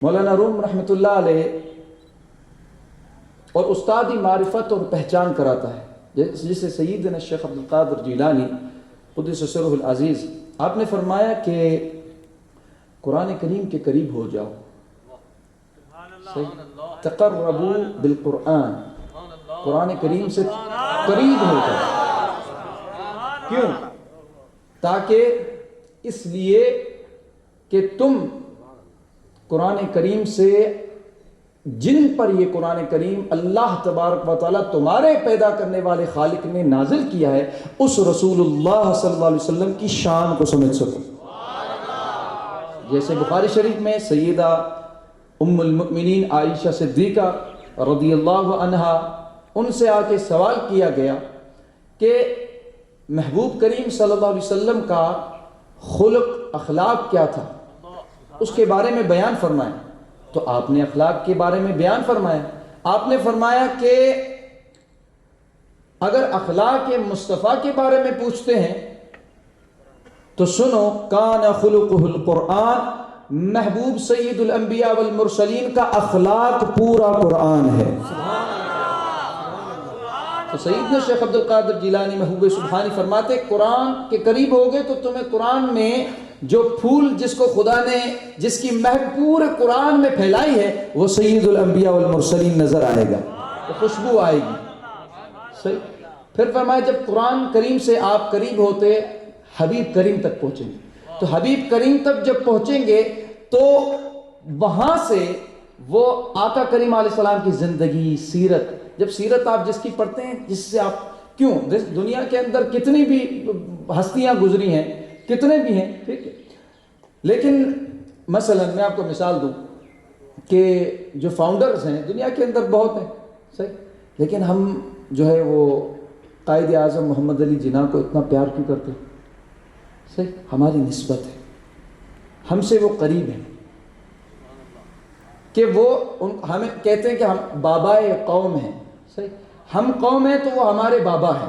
مولانا روم رحمۃ اللہ علیہ اور استادی معرفت اور پہچان کراتا ہے، جسے سیدنا شیخ عبد القادر جیلانی قدس سرہ العزیز، آپ نے فرمایا کہ قرآن کریم کے قریب ہو جاؤ، تقربوا بالقرآن، قرآن کریم سے قریب ہو جاؤ۔ کیوں؟ تاکہ اس لیے کہ تم قرآن کریم سے، جن پر یہ قرآن کریم اللہ تبارک و تعالیٰ تمہارے پیدا کرنے والے خالق نے نازل کیا ہے، اس رسول اللہ صلی اللہ علیہ وسلم کی شان کو سمجھ سکو۔ جیسے بخاری شریف میں سیدہ ام المؤمنین عائشہ صدیقہ رضی اللہ عنہا، ان سے آ کے سوال کیا گیا کہ محبوب کریم صلی اللہ علیہ وسلم کا خلق، اخلاق کیا تھا، اس کے بارے میں بیان فرمائیں۔ تو آپ نے اخلاق کے بارے میں بیان فرمایا۔ آپ نے فرمایا کہ اگر اخلاق مصطفیٰ کے بارے میں پوچھتے ہیں تو سنو، کان خلقہ القرآن، محبوب سید الانبیاء والمرسلین کا اخلاق پورا قرآن ہے۔ تو سیدنا شیخ عبد القادر جیلانی محبوب سبحانی فرماتے، قرآن کے قریب ہوگے تو تمہیں قرآن میں جو پھول جس کو خدا نے، جس کی مہک پورے قرآن میں پھیلائی ہے، وہ سید الانبیاء والمرسلین نظر آئے گا، تو خوشبو آئے گی۔ صحیح۔ پھر فرمایا جب قرآن کریم سے آپ قریب ہوتے، حبیب کریم تک پہنچیں گے، تو حبیب کریم تک جب پہنچیں گے تو وہاں سے وہ آقا کریم علیہ السلام کی زندگی، سیرت، جب سیرت آپ جس کی پڑھتے ہیں، جس سے آپ، کیوں دنیا کے اندر کتنی بھی ہستیاں گزری ہیں، کتنے بھی ہیں، ٹھیک ہے، لیکن مثلا میں آپ کو مثال دوں کہ جو فاؤنڈرز ہیں دنیا کے اندر بہت ہیں، صحیح، لیکن ہم جو ہے وہ قائد اعظم محمد علی جناح کو اتنا پیار کیوں کرتے ہیں؟ صحیح، ہماری نسبت ہے، ہم سے وہ قریب ہیں کہ وہ ہمیں کہتے ہیں کہ ہم بابائے قوم ہیں، صحیح، ہم قوم ہیں تو وہ ہمارے بابا ہیں۔